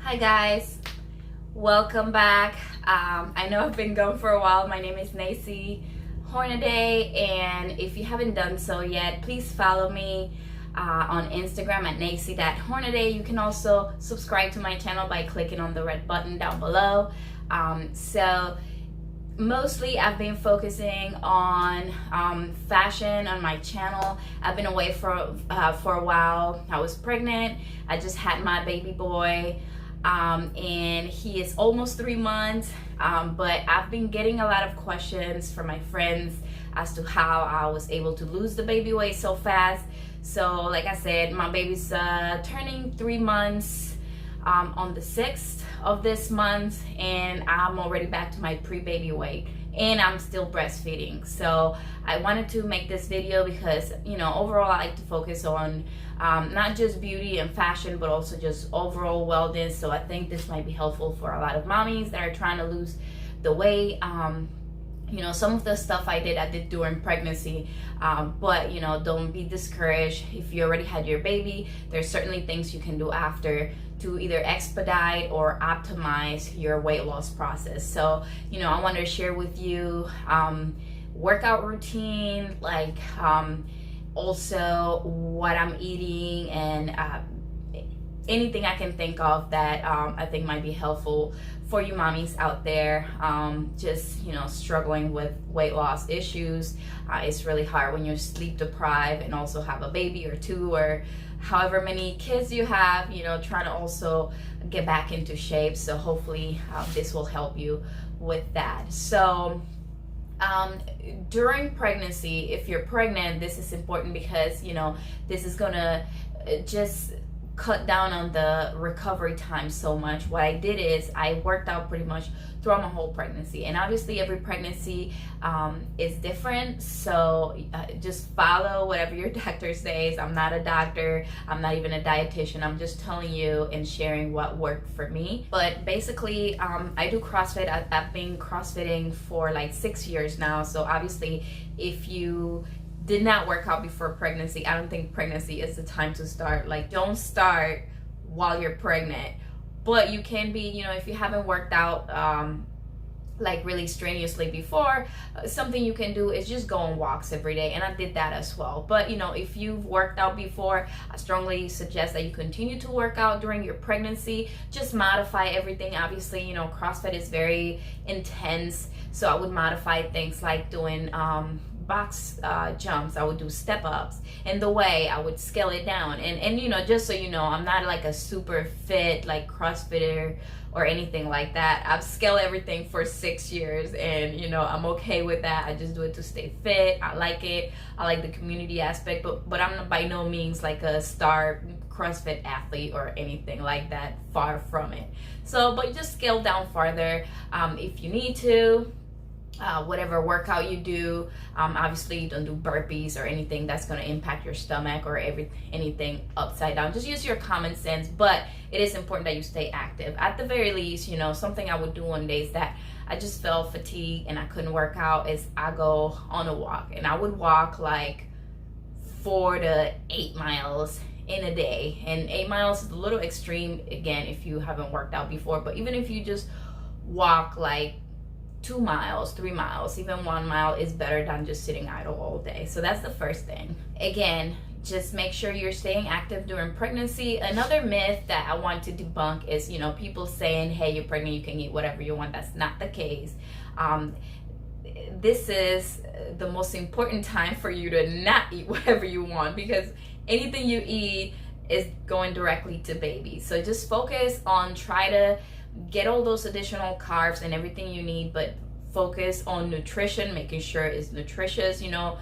Hi guys, welcome back. I know I've been gone for a while. My name is Nacy Hornaday, and if you haven't done so yet, please follow me on Instagram at Nacy.Hornaday. You can also subscribe to my channel by clicking on the red button down below. So mostly I've been focusing on fashion on my channel. I've been away for a while. I was pregnant. I just had my baby boy, and he is almost 3 months, but I've been getting a lot of questions from my friends as to how I was able to lose the baby weight so fast. So like I said, my baby's turning 3 months on the 6th of this month, and I'm already back to my pre-baby weight, and I'm still breastfeeding. So I wanted to make this video because, you know, overall I like to focus on not just beauty and fashion, but also just overall wellness. So I think this might be helpful for a lot of mommies that are trying to lose the weight. You know, some of the stuff I did during pregnancy, but you know, don't be discouraged. If you already had your baby, there's certainly things you can do after to either expedite or optimize your weight loss process. So, you know, I want to share with you workout routine, like also what I'm eating, and anything I can think of that I think might be helpful for you mommies out there, just, you know, struggling with weight loss issues. It's really hard when you're sleep deprived and also have a baby or two, or however many kids you have, you know, trying to also get back into shape. So hopefully this will help you with that. So during pregnancy, if you're pregnant, this is important because, you know, this is gonna just cut down on the recovery time so much. What I did is I worked out pretty much throughout my whole pregnancy, and obviously every pregnancy is different, so just follow whatever your doctor says. I'm not a doctor, I'm not even a dietitian, I'm just telling you and sharing what worked for me. But basically I do CrossFit. I've been CrossFitting for like 6 years now, so obviously if you did not work out before pregnancy, I don't think pregnancy is the time to start. Like, don't start while you're pregnant. But you can be, you know, if you haven't worked out like really strenuously before, something you can do is just go on walks every day, and I did that as well. But you know, if you've worked out before, I strongly suggest that you continue to work out during your pregnancy. Just modify everything. Obviously, you know, CrossFit is very intense, so I would modify things like doing box jumps. I would do step ups, and the way I would scale it down, and you know, just so you know, I'm not like a super fit like CrossFitter or anything like that. I've scaled everything for 6 years, and you know, I'm okay with that. I just do it to stay fit. I like it. I like the community aspect, but I'm by no means like a star CrossFit athlete or anything like that, far from it. So but just scale down farther if you need to. Whatever workout you do, obviously you don't do burpees or anything that's going to impact your stomach or anything upside down. Just use your common sense, but it is important that you stay active. At the very least, you know, something I would do on days that I just felt fatigued and I couldn't work out is I go on a walk, and I would walk like 4 to 8 miles in a day. And 8 miles is a little extreme, again, if you haven't worked out before, but even if you just walk like 2 miles, 3 miles, even 1 mile is better than just sitting idle all day. So that's the first thing. Again, just make sure you're staying active during pregnancy. Another myth that I want to debunk is, you know, people saying, hey, you're pregnant, you can eat whatever you want. That's not the case. This is the most important time for you to not eat whatever you want, because anything you eat is going directly to baby. So just focus on try to get all those additional carbs and everything you need, but focus on nutrition, making sure it's nutritious. You know,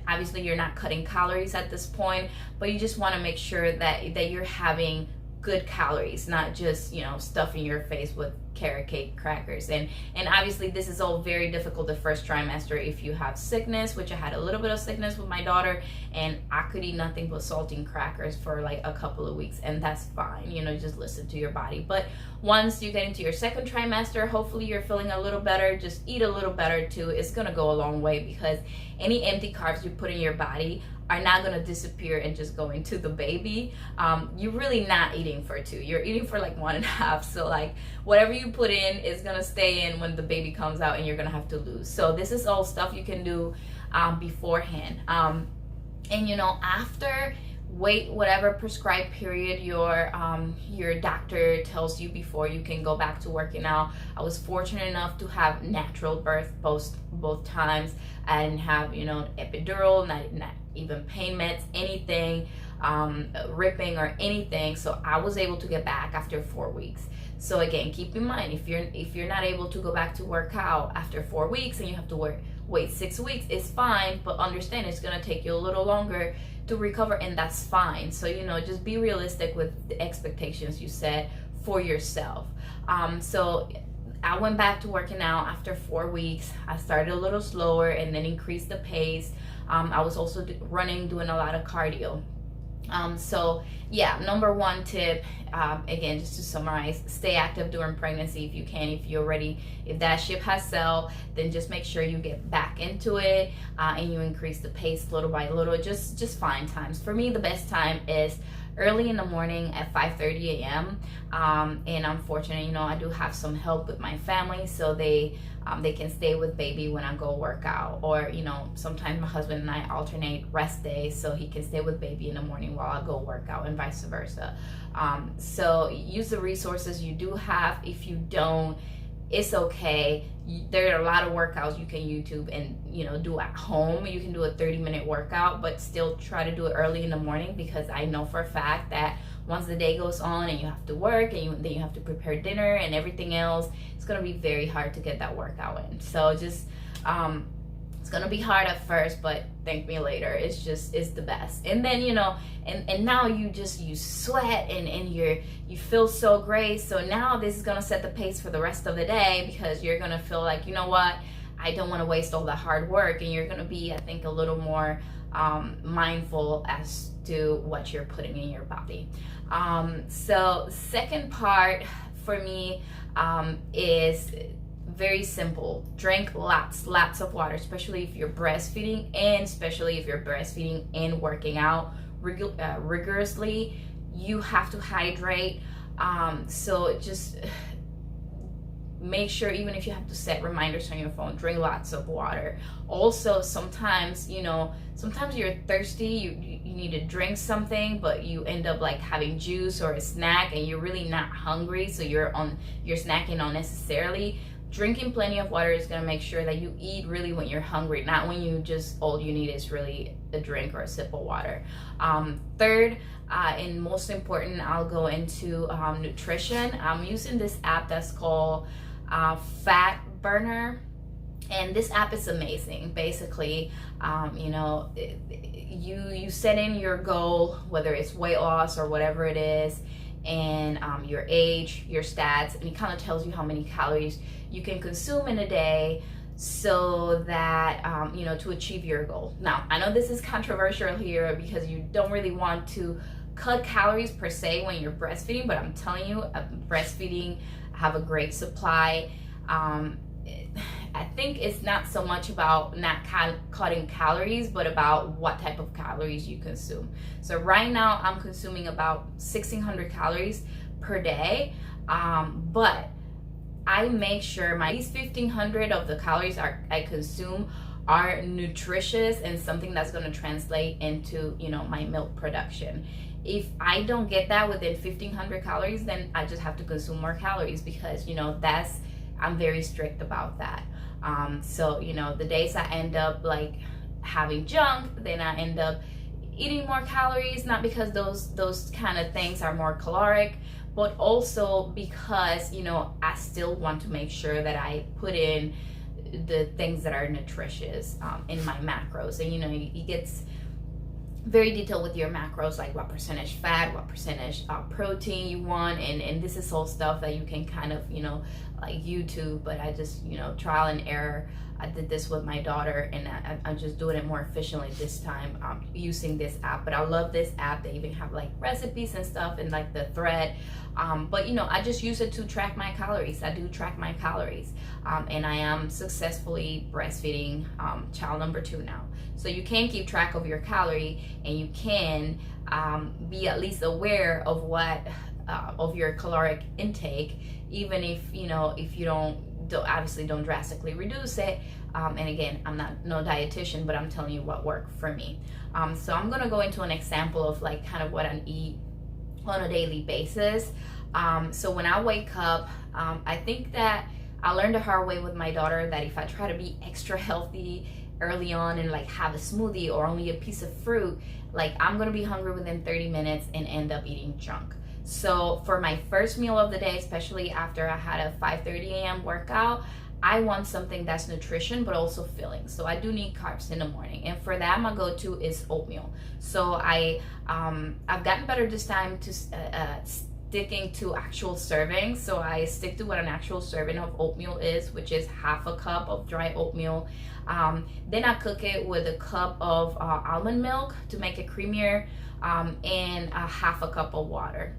obviously you're not cutting calories at this point, but you just want to make sure that you're having good calories, not just, you know, stuffing your face with carrot cake crackers. And obviously this is all very difficult the first trimester if you have sickness, which I had a little bit of sickness with my daughter, and I could eat nothing but saltine crackers for like a couple of weeks, and that's fine. You know, just listen to your body. But once you get into your second trimester, hopefully you're feeling a little better. Just eat a little better too. It's gonna go a long way, because any empty carbs you put in your body are not going to disappear and just go into the baby. You're really not eating for 2, you're eating for like 1.5. So like whatever you put in is going to stay in when the baby comes out, and you're going to have to lose. So this is all stuff you can do beforehand. And you know, after, wait whatever prescribed period your doctor tells you before you can go back to working out. I was fortunate enough to have natural birth both times. I didn't have, you know, epidural, not even pain meds, anything, ripping or anything. So I was able to get back after 4 weeks. So again, keep in mind, if you're not able to go back to work out after 4 weeks and you have to wait 6 weeks, it's fine, but understand it's going to take you a little longer to recover, and that's fine. So, you know, just be realistic with the expectations you set for yourself. So I went back to working out after 4 weeks. I started a little slower and then increased the pace. I was also doing a lot of cardio. So yeah, number 1 tip, again, just to summarize, stay active during pregnancy if you can. If that ship has sailed, then just make sure you get back into it, and you increase the pace little by little. Just find times. For me, the best time is early in the morning at 5:30 a.m. And I'm fortunate, you know, I do have some help with my family, so they can stay with baby when I go work out. Or, you know, sometimes my husband and I alternate rest days, so he can stay with baby in the morning while I go work out, and vice versa. So use the resources you do have. If you don't, it's okay. There are a lot of workouts you can YouTube and, you know, do at home. You can do a 30-minute workout, but still try to do it early in the morning, because I know for a fact that once the day goes on and you have to work and then you have to prepare dinner and everything else, it's going to be very hard to get that workout in. So just it's going to be hard at first, but thank me later. It's the best. And then, you know, and now you sweat and you feel so great. So now this is going to set the pace for the rest of the day, because you're going to feel like, you know what, I don't want to waste all the hard work. And you're going to be, I think, a little more mindful as to what you're putting in your body. So second part for me is very simple. Drink lots of water, especially if you're breastfeeding, and especially if you're breastfeeding and working out rigorously. You have to hydrate. So just make sure, even if you have to set reminders on your phone, drink lots of water. Also, sometimes you're thirsty, you need to drink something, but you end up like having juice or a snack, and you're really not hungry, so you're snacking unnecessarily. Drinking plenty of water is going to make sure that you eat really when you're hungry, not when all you need is really a drink or a sip of water. Third, and most important, I'll go into nutrition. I'm using this app that's called Fat Burner, and this app is amazing. Basically, you set in your goal, whether it's weight loss or whatever it is, and your age, your stats, and it kind of tells you how many calories you can consume in a day, so that to achieve your goal. Now, I know this is controversial here, because you don't really want to cut calories per se when you're breastfeeding, but I'm telling you, breastfeeding, have a great supply. I think it's not so much about not cutting calories, but about what type of calories you consume. So right now I'm consuming about 1,600 calories per day, but I make sure at least 1,500 of the calories I consume are nutritious and something that's going to translate into my milk production. If I don't get that within 1,500 calories, then I just have to consume more calories, because I'm very strict about that. So the days I end up like having junk, then I end up eating more calories, not because those kind of things are more caloric, but also because I still want to make sure that I put in the things that are nutritious in my macros. And very detailed with your macros, like what percentage fat, what percentage protein you want, and this is all stuff that you can kind of, you know, like YouTube, but I just, you know, trial and error. I did this with my daughter, and I'm just doing it more efficiently this time, using this app. But I love this app. They even have like recipes and stuff, and like the thread. But you know, I just use it to track my calories. I do track my calories, and I am successfully breastfeeding child number 2 now. So you can keep track of your calorie, and you can be at least aware of what of your caloric intake, even if, you know, if you don't obviously don't drastically reduce it. And again, I'm not no dietitian, but I'm telling you what worked for me. So I'm gonna go into an example of like kind of what I eat on a daily basis. So when I wake up, I think that I learned the hard way with my daughter that if I try to be extra healthy early on and like have a smoothie or only a piece of fruit, like I'm gonna be hungry within 30 minutes and end up eating junk. So for my first meal of the day, especially after I had a 5:30 a.m. workout, I want something that's nutrition but also filling. So I do need carbs in the morning, and for that my go-to is oatmeal. So I've gotten better this time to sticking to actual servings. So I stick to what an actual serving of oatmeal is, which is half a cup of dry oatmeal. Then I cook it with a cup of almond milk to make it creamier, and a half a cup of water.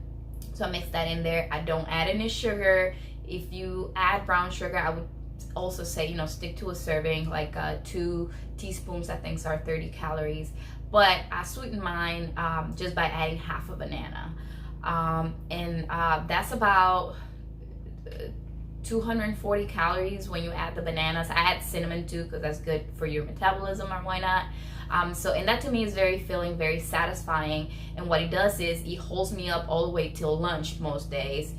So I mix that in there. I don't add any sugar. If you add brown sugar, I would also say, you know, stick to a serving, like 2 teaspoons, I think are 30 calories. But I sweeten mine just by adding half a banana. And that's about 240 calories when you add the bananas. I add cinnamon too, because that's good for your metabolism, or why not? So, and that to me is very filling, very satisfying. And what it does is it holds me up all the way till lunch most days.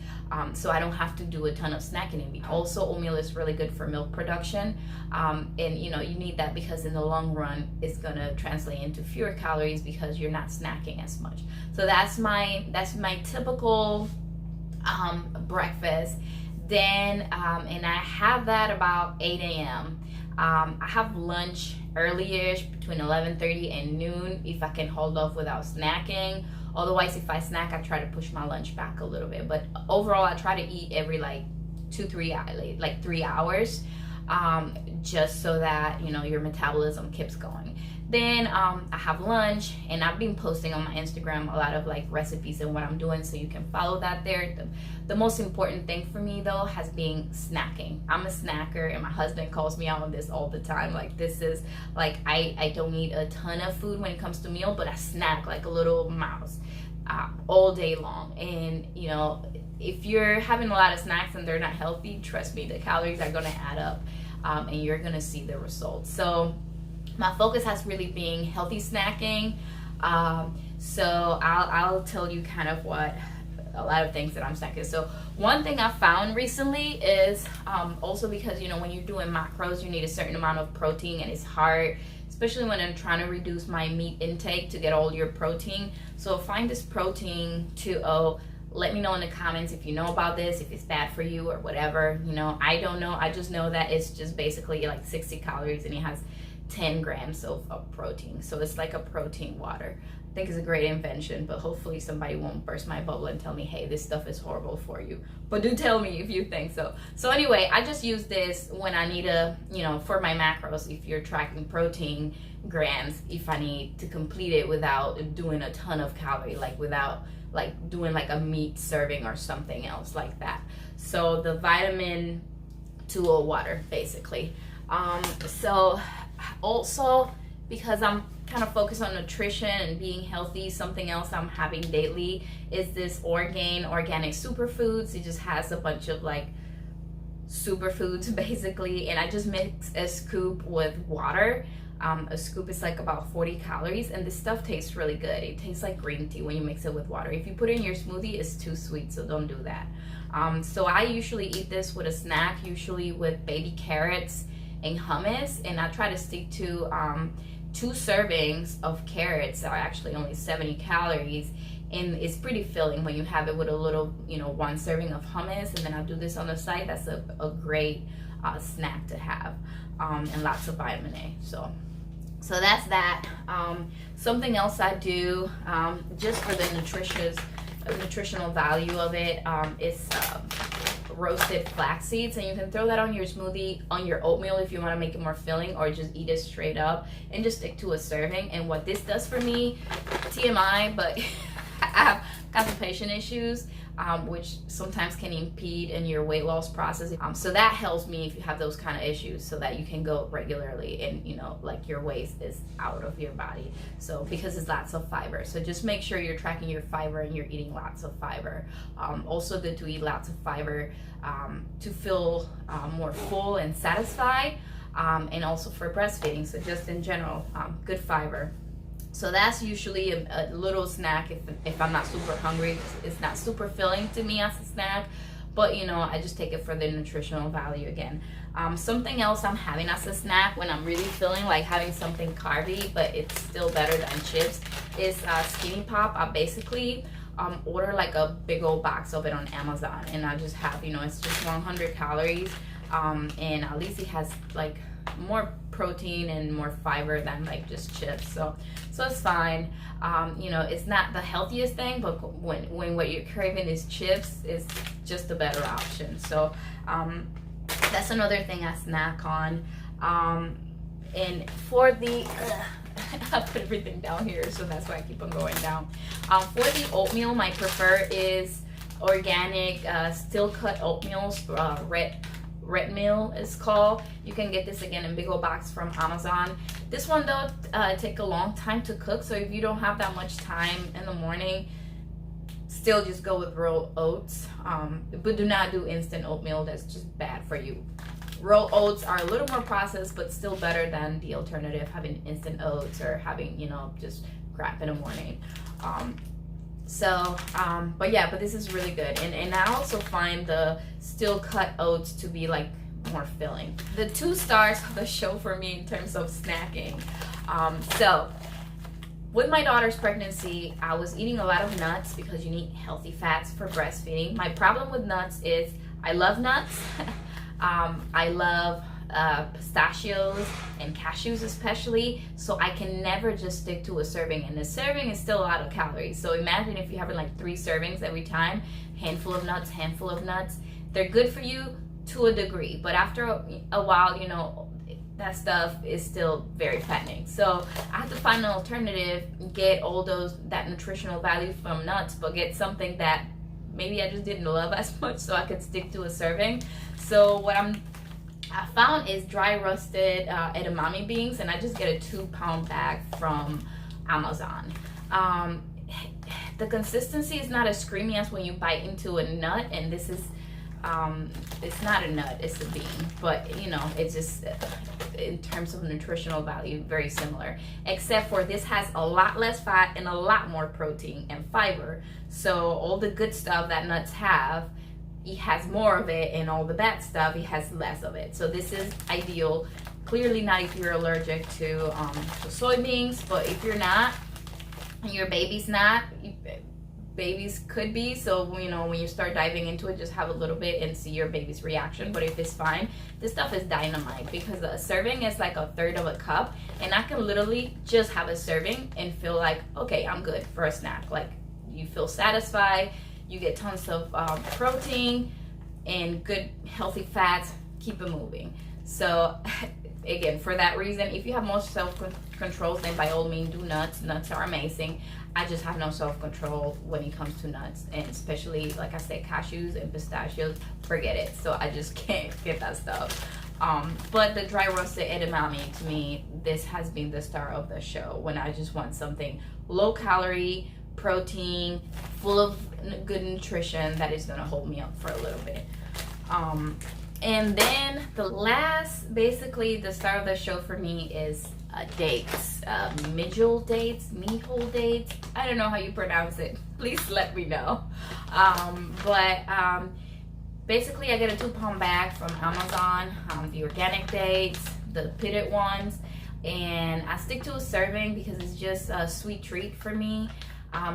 So I don't have to do a ton of snacking. And also oatmeal is really good for milk production. And you know, you need that because in the long run, it's gonna translate into fewer calories because you're not snacking as much. So that's my typical breakfast. Then, and I have that about 8 a.m. I have lunch early-ish between 11:30 and noon if I can hold off without snacking. Otherwise, if I snack, I try to push my lunch back a little bit. But overall, I try to eat every like 3 hours, just so that, you know, your metabolism keeps going. Then I have lunch, and I've been posting on my Instagram a lot of like recipes and what I'm doing, so you can follow that there. The most important thing for me though has been snacking. I'm a snacker, and my husband calls me out on this all the time. Like, this is like, I don't eat a ton of food when it comes to meal, but I snack like a little mouse all day long. And you know, if you're having a lot of snacks and they're not healthy, trust me, the calories are gonna add up, and you're gonna see the results. So my focus has really been healthy snacking. So I'll tell you kind of what a lot of things that I'm snacking. So one thing I found recently is also because, you know, when you're doing macros, you need a certain amount of protein, and it's hard, especially when I'm trying to reduce my meat intake to get all your protein. So find this protein 2.0. Let me know in the comments if you know about this, if it's bad for you or whatever. You know, I don't know. I just know that it's just basically like 60 calories, and it has 10 grams of protein. So it's like a protein water. I think it's a great invention, but hopefully somebody won't burst my bubble and tell me, hey, this stuff is horrible for you. But do tell me if you think so. So anyway, I just use this when I need you know, for my macros, if you're tracking protein grams, if I need to complete it without doing a ton of calorie, like without like doing like a meat serving or something else like that. So the vitamin 2.0 water, basically. So also, because I'm kind of focused on nutrition and being healthy, something else I'm having daily is this organic superfoods. It just has a bunch of like superfoods basically, and I just mix a scoop with water. A scoop is like about 40 calories, and this stuff tastes really good. It tastes like green tea when you mix it with water. If you put it in your smoothie, it's too sweet, so don't do that. So I usually eat this with a snack, usually with baby carrots and hummus, and I try to stick to 2 servings of carrots are actually only 70 calories, and it's pretty filling when you have it with a little, you know, 1 serving of hummus, and then I'll do this on the side. That's a great snack to have, and lots of vitamin A. So So that's that. Something else I do, just for the nutritional value of it, is roasted flax seeds, and you can throw that on your smoothie, on your oatmeal if you want to make it more filling, or just eat it straight up and just stick to a serving. And what this does for me, TMI, but I have constipation issues, which sometimes can impede in your weight loss process. So that helps me if you have those kind of issues, so that you can go regularly and, you know, like your waste is out of your body. So because it's lots of fiber, so just make sure you're tracking your fiber and you're eating lots of fiber. Also good to eat lots of fiber to feel more full and satisfied, and also for breastfeeding. So just in general, good fiber. So that's usually a little snack if I'm not super hungry. It's not super filling to me as a snack, but you know, I just take it for the nutritional value again. Something else I'm having as a snack when I'm really feeling like having something carby, but it's still better than chips, is Skinny Pop. I basically order like a big old box of it on Amazon, and I just have, you know, it's just 100 calories, and at least it has like more protein and more fiber than like just chips, so it's fine. You know, it's not the healthiest thing, but when what you're craving is chips, it's just a better option. So that's another thing I snack on. And for the I put everything down here, so that's why I keep on going down. For the oatmeal, my preferred is organic still cut oatmeal, red meal is called. You can get this again in big old box from Amazon. This one though take a long time to cook, so if you don't have that much time in the morning, still just go with rolled oats, but do not do instant oatmeal. That's just bad for you. Rolled oats are a little more processed, but still better than the alternative, having instant oats or having, you know, just crap in the morning. But this is really good, and I also find the still cut oats to be like more filling. The 2 stars of the show for me in terms of snacking. So with my daughter's pregnancy, I was eating a lot of nuts because you need healthy fats for breastfeeding. My problem with nuts is I love nuts. I love pistachios and cashews especially, so I can never just stick to a serving, and a serving is still a lot of calories. So imagine if you're having like 3 servings every time, handful of nuts. They're good for you to a degree, but after a while, you know, that stuff is still very fattening. So I have to find an alternative, get all that nutritional value from nuts, but get something that maybe I just didn't love as much, so I could stick to a serving. So what I found is dry roasted edamame beans, and I just get a 2-pound bag from Amazon. The consistency is not as creamy as when you bite into a nut, and this is it's not a nut, it's a bean, but you know, it's just in terms of nutritional value very similar, except for this has a lot less fat and a lot more protein and fiber. So all the good stuff that nuts have, it has more of it, and all the bad stuff, it has less of it. So this is ideal. Clearly not if you're allergic to soybeans, but if you're not, and your baby's not, babies could be. So, you know, when you start diving into it, just have a little bit and see your baby's reaction. But if it's fine, this stuff is dynamite, because a serving is like 1/3 of a cup, and I can literally just have a serving and feel like, okay, I'm good for a snack. Like, you feel satisfied, you get tons of protein and good healthy fats, keep it moving. So again, for that reason, if you have more self-control, then by all means do nuts. Nuts are amazing. I just have no self-control when it comes to nuts, and especially, like I said, cashews and pistachios, forget it. So I just can't get that stuff. But the dry roasted edamame, to me, this has been the star of the show when I just want something low calorie, protein, full of good nutrition that is gonna hold me up for a little bit. And then the last, basically the star of the show for me is dates, mijol dates, I don't know how you pronounce it, please let me know. Basically I get a 2-pound bag from Amazon, the organic dates, the pitted ones, and I stick to a serving because it's just a sweet treat for me.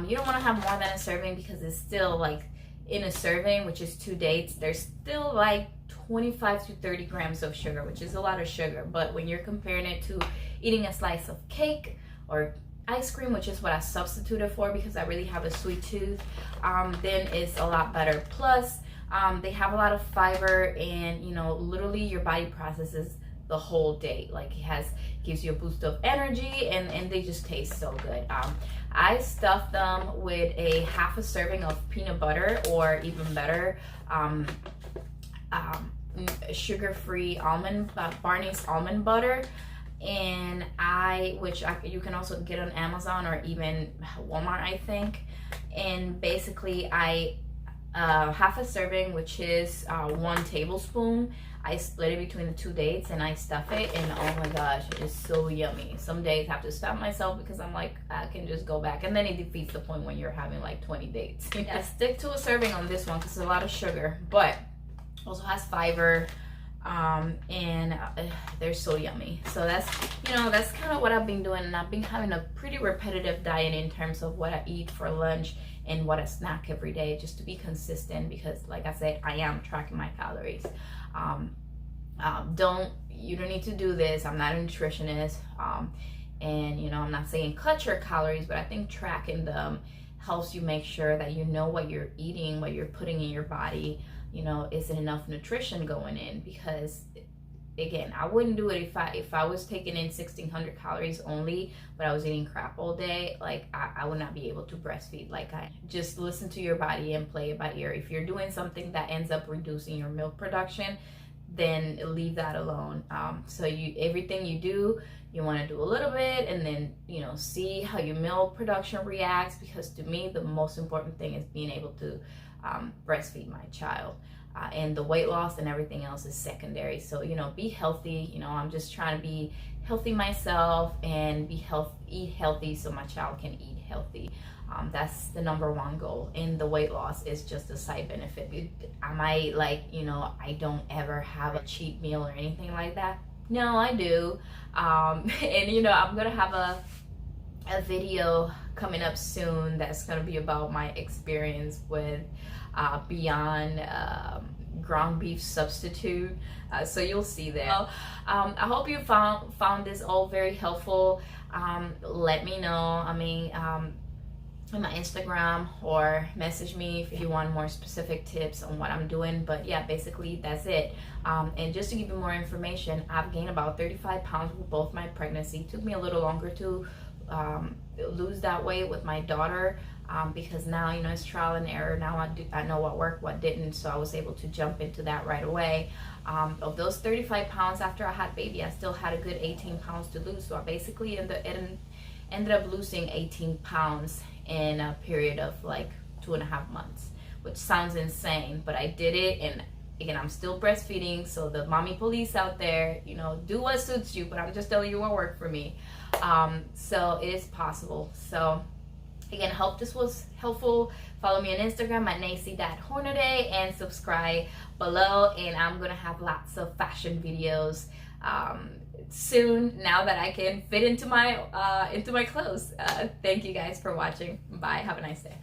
You don't want to have more than a serving because it's still like, in a serving, which is 2 dates, there's still like 25 to 30 grams of sugar, which is a lot of sugar. But when you're comparing it to eating a slice of cake or ice cream, which is what I substituted for because I really have a sweet tooth, then it's a lot better. Plus, they have a lot of fiber, and you know, literally your body processes the whole day. Like it gives you a boost of energy, and they just taste so good. I stuff them with a half a serving of peanut butter, or even better, sugar-free Barney's almond butter, and you can also get on Amazon or even Walmart, I think. And basically half a serving, which is 1 tablespoon, I split it between the 2 dates and I stuff it, and oh my gosh, it is so yummy. Some days I have to stop myself because I'm like, I can just go back, and then it defeats the point when you're having like 20 dates. Yeah, stick to a serving on this one because it's a lot of sugar, but also has fiber, and they're so yummy. So that's kind of what I've been doing, and I've been having a pretty repetitive diet in terms of what I eat for lunch and what I snack every day, just to be consistent, because like I said, I am tracking my calories. You don't need to do this. I'm not a nutritionist, and you know, I'm not saying cut your calories, but I think tracking them helps you make sure that you know what you're eating, what you're putting in your body. You know, is it enough nutrition going in? Because again, I wouldn't do it if I was taking in 1,600 calories only, but I was eating crap all day. Like I would not be able to breastfeed. Like, I just listen to your body and play it by ear. If you're doing something that ends up reducing your milk production, then leave that alone. So everything you do, you want to do a little bit, and then, you know, see how your milk production reacts, because to me the most important thing is being able to breastfeed my child, and the weight loss and everything else is secondary. So, you know, be healthy. You know, I'm just trying to be healthy myself and eat healthy so my child can eat healthy. That's the #1 goal, and the weight loss is just a side benefit. I might, like, you know, I don't ever have a cheat meal or anything like that. No, I do. And you know, I'm gonna have a video coming up soon that's gonna be about my experience with Beyond ground beef substitute, so you'll see that. I hope you found this all very helpful. Let me know, I mean, on my Instagram, or message me if you want more specific tips on what I'm doing. But yeah, basically that's it. And just to give you more information, I've gained about 35 pounds with both my pregnancy. It took me a little longer to lose that weight with my daughter, because now, you know, it's trial and error. Now I know what worked, what didn't, so I was able to jump into that right away. Of those 35 pounds after I had baby, I still had a good 18 pounds to lose. So I basically ended up losing 18 pounds in a period of like 2.5 months, which sounds insane, but I did it. And again, I'm still breastfeeding, so the mommy police out there, you know, do what suits you, but I'm just telling you what worked for me. So it is possible. So again, hope this was helpful. Follow me on Instagram at nacy.hornaday and subscribe below, and I'm gonna have lots of fashion videos soon, now that I can fit into my clothes. Thank you guys for watching. Bye. Have a nice day.